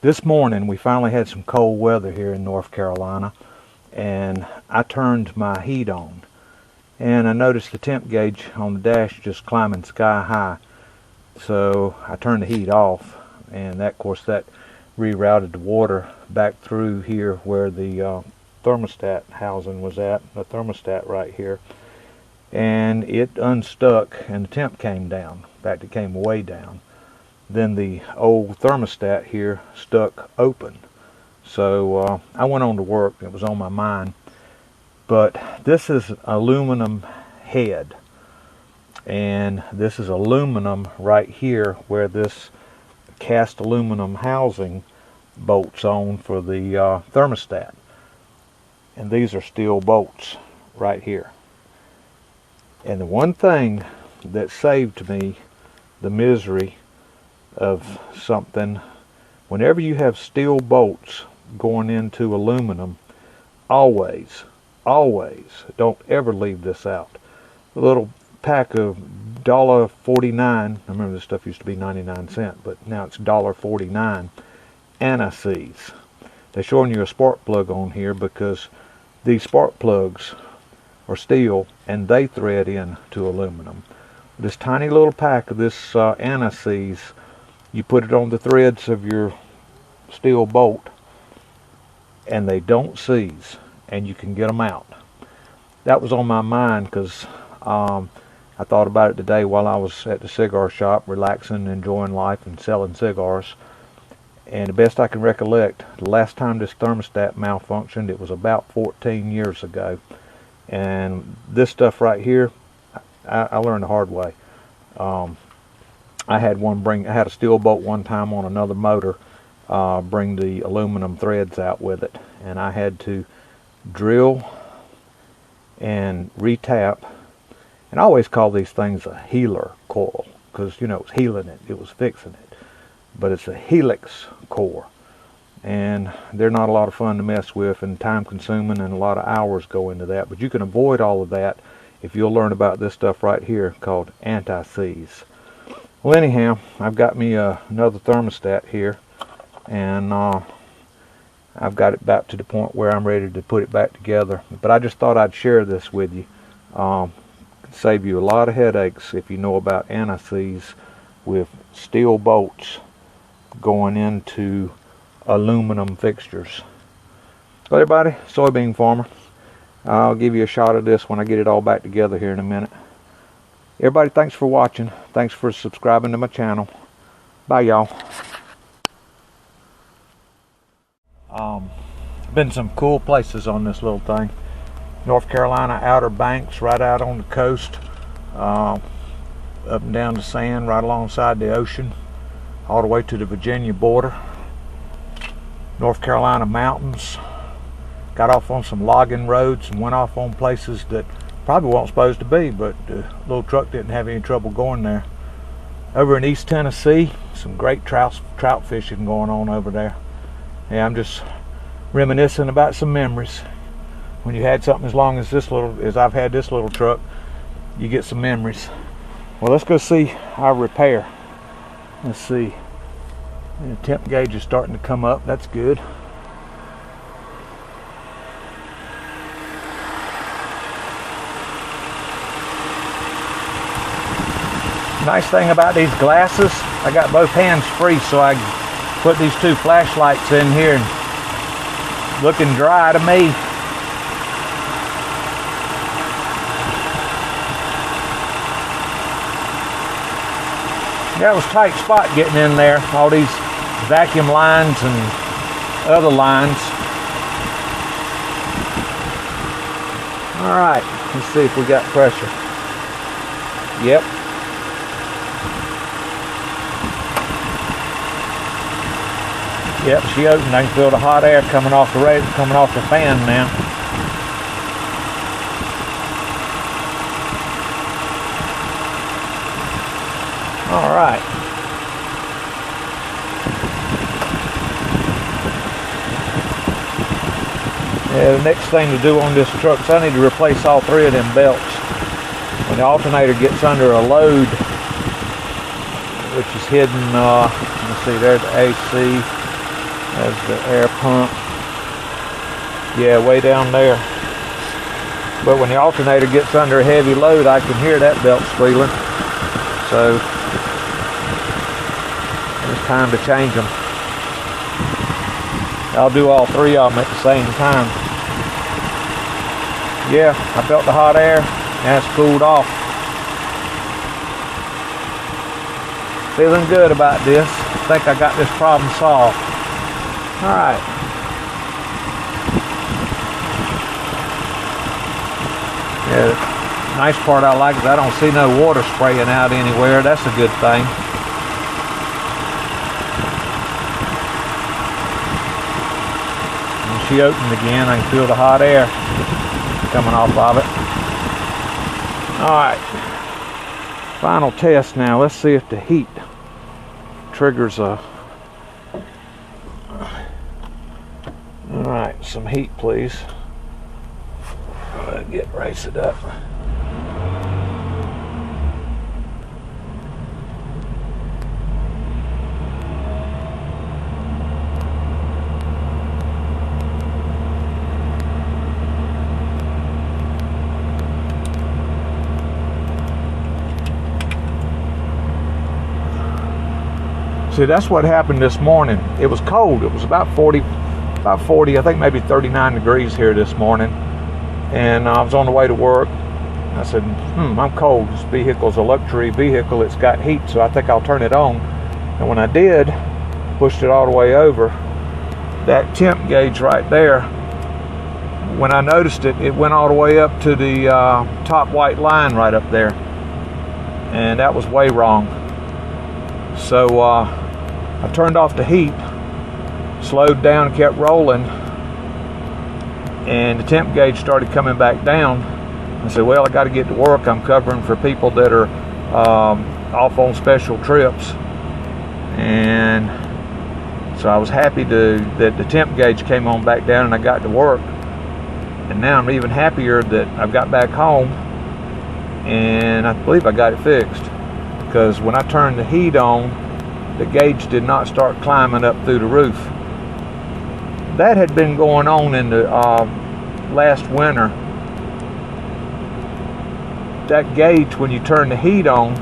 This morning we finally had some cold weather here in North Carolina, and I turned my heat on, and I noticed the temp gauge on the dash just climbing sky high. So I turned the heat off, and that, of course, that rerouted the water back through here where the thermostat housing was at, the thermostat right here, and it unstuck and the temp came down. In fact, it came way down. Then the old thermostat here stuck open. So I went on to work. It was on my mind. But this is aluminum head, and this is aluminum right here where this cast aluminum housing bolts on for the thermostat. And these are steel bolts right here. And the one thing that saved me the misery of something, whenever you have steel bolts going into aluminum, always don't ever leave this out. A little pack of $1.49, I remember this stuff used to be 99 cents, but now it's $1.49 anti-seize. They're showing you a spark plug on here because these spark plugs are steel and they thread into aluminum. This tiny little pack of this anti-seize, you put it on the threads of your steel bolt and they don't seize, and you can get them out. That was on my mind because I thought about it today while I was at the cigar shop relaxing, enjoying life and selling cigars. And the best I can recollect, the last time this thermostat malfunctioned, it was about 14 years ago. And this stuff right here, I learned the hard way. I had a steel bolt one time on another motor, bring the aluminum threads out with it, and I had to drill and retap. And I always call these things a healer coil because, you know, it was healing it, it was fixing it. But it's a helix core, and they're not a lot of fun to mess with and time consuming, and a lot of hours go into that. But you can avoid all of that if you'll learn about this stuff right here called anti-seize. Well, anyhow, I've got me another thermostat here, and I've got it back to the point where I'm ready to put it back together. But I just thought I'd share this with you. Save you a lot of headaches if you know about anti-seize with steel bolts going into aluminum fixtures. But everybody, soybean farmer, I'll give you a shot of this when I get it all back together here in a minute. Everybody, thanks for watching. Thanks for subscribing to my channel. Bye, y'all. Been some cool places on this little thing. North Carolina Outer Banks, right out on the coast, up and down the sand, right alongside the ocean, all the way to the Virginia border. North Carolina mountains. Got off on some logging roads and went off on places that probably weren't supposed to be, but the little truck didn't have any trouble going there. Over in East Tennessee, some great trout fishing going on over there. Yeah, I'm just reminiscing about some memories. When you had something as long as as I've had this little truck, you get some memories. Well, let's go see our repair. Let's see. The temp gauge is starting to come up. That's good. Nice thing about these glasses, I got both hands free, so I put these two flashlights in here and looking dry to me. That was a tight spot getting in there, all these vacuum lines and other lines. All right, let's see if we got pressure. Yep. Yep, she opened. I can feel the hot air coming off the fan now. All right. Yeah, the next thing to do on this truck is I need to replace all three of them belts. When the alternator gets under a load, which is hidden, let's see, there's the AC. There's the air pump. Yeah, way down there. But when the alternator gets under a heavy load, I can hear that belt squealing. So it's time to change them. I'll do all three of them at the same time. Yeah, I felt the hot air. Now it's cooled off. Feeling good about this. I think I got this problem solved. All right. Yeah, the nice part I like is I don't see no water spraying out anywhere. That's a good thing. When she opened again, I can feel the hot air coming off of it. Alright, final test now. Let's see if the heat triggers a... Alright, some heat please. Race it up. See, that's what happened this morning. It was cold. It was about 40, I think maybe 39 degrees here this morning. And I was on the way to work. I said, I'm cold. This vehicle's a luxury vehicle. It's got heat, so I think I'll turn it on. And when I did, pushed it all the way over, that temp gauge right there, when I noticed it, it went all the way up to the top white line right up there. And that was way wrong. So I turned off the heat, slowed down, kept rolling, and the temp gauge started coming back down. I said, well, I got to get to work. I'm covering for people that are off on special trips. And so I was happy that the temp gauge came on back down and I got to work. And now I'm even happier that I've got back home and I believe I got it fixed. Because when I turned the heat on, the gauge did not start climbing up through the roof. That had been going on in the last winter. That gauge, when you turn the heat on,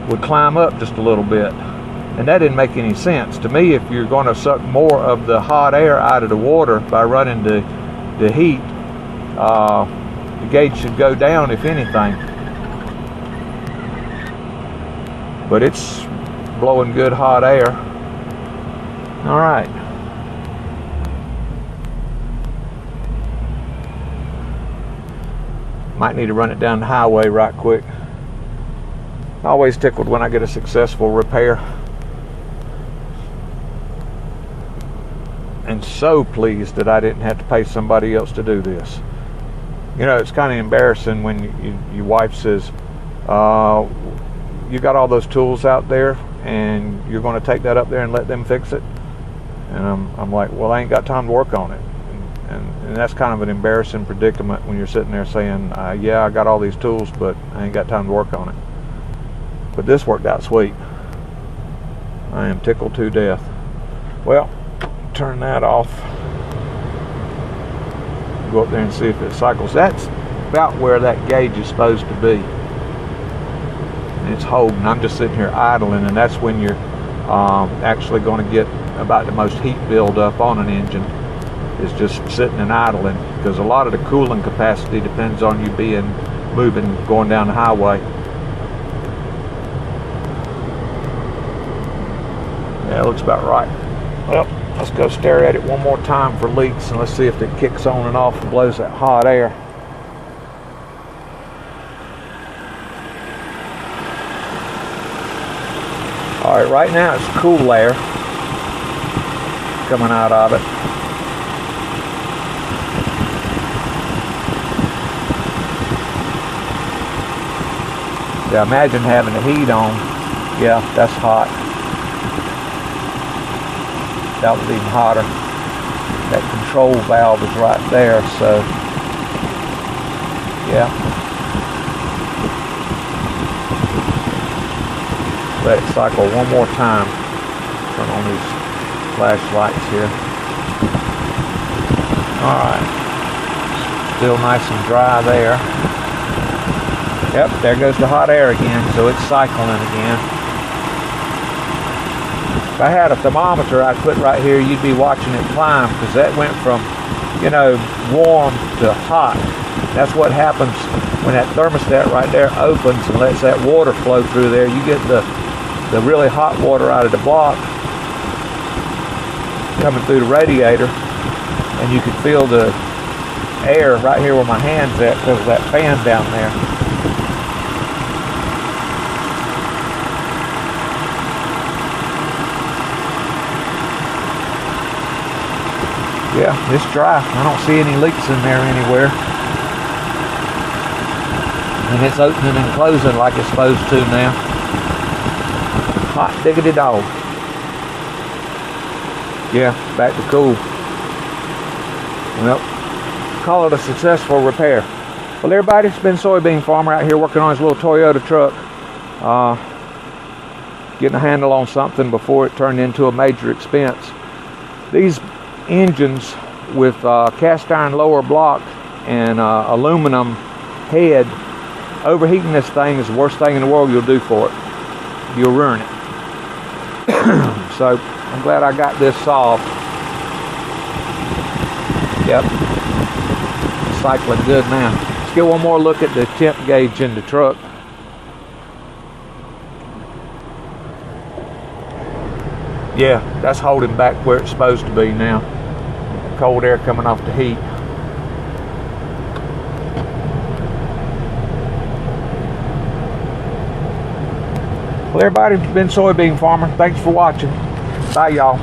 would climb up just a little bit. And that didn't make any sense. To me, if you're going to suck more of the hot air out of the water by running the heat, the gauge should go down, if anything. But it's blowing good hot air. All right. Might need to run it down the highway right quick. Always tickled when I get a successful repair. And so pleased that I didn't have to pay somebody else to do this. You know, it's kind of embarrassing when your wife says, you got all those tools out there and you're going to take that up there and let them fix it? And I'm like, well, I ain't got time to work on it. And that's kind of an embarrassing predicament when you're sitting there saying, yeah, I got all these tools, but I ain't got time to work on it. But this worked out sweet. I am tickled to death. Well, turn that off. Go up there and see if it cycles. That's about where that gauge is supposed to be. And it's holding. I'm just sitting here idling, and that's when you're actually going to get about the most heat build up on an engine. Is just sitting and idling, because a lot of the cooling capacity depends on you moving, going down the highway. Yeah, it looks about right. Well, let's go stare at it one more time for leaks, and let's see if it kicks on and off and blows that hot air. All right, right now it's cool air coming out of it. Yeah, imagine having the heat on. Yeah, that's hot. That was even hotter. That control valve is right there, so yeah. Let it cycle one more time. Turn on these flashlights here. Alright. Still nice and dry there. Yep, there goes the hot air again, so it's cycling again. If I had a thermometer I'd put right here, you'd be watching it climb, because that went from, you know, warm to hot. That's what happens when that thermostat right there opens and lets that water flow through there. You get the really hot water out of the block coming through the radiator, and you can feel the air right here where my hand's at because of that fan down there. Yeah, it's dry. I don't see any leaks in there anywhere. And it's opening and closing like it's supposed to now. Hot diggity dog. Yeah, back to cool. Well, call it a successful repair. Well, everybody, it's been Soybean Farmer out here working on his little Toyota truck. Getting a handle on something before it turned into a major expense. These engines with cast iron lower block and aluminum head, overheating this thing is the worst thing in the world you'll do for it. You'll ruin it. So I'm glad I got this solved. Yep, cycling good now. Let's get one more look at the temp gauge in the truck. Yeah, that's holding back where it's supposed to be now. Cold air coming off the heat. Well, everybody, it's been Soybean Farmer. Thanks for watching. Bye, y'all.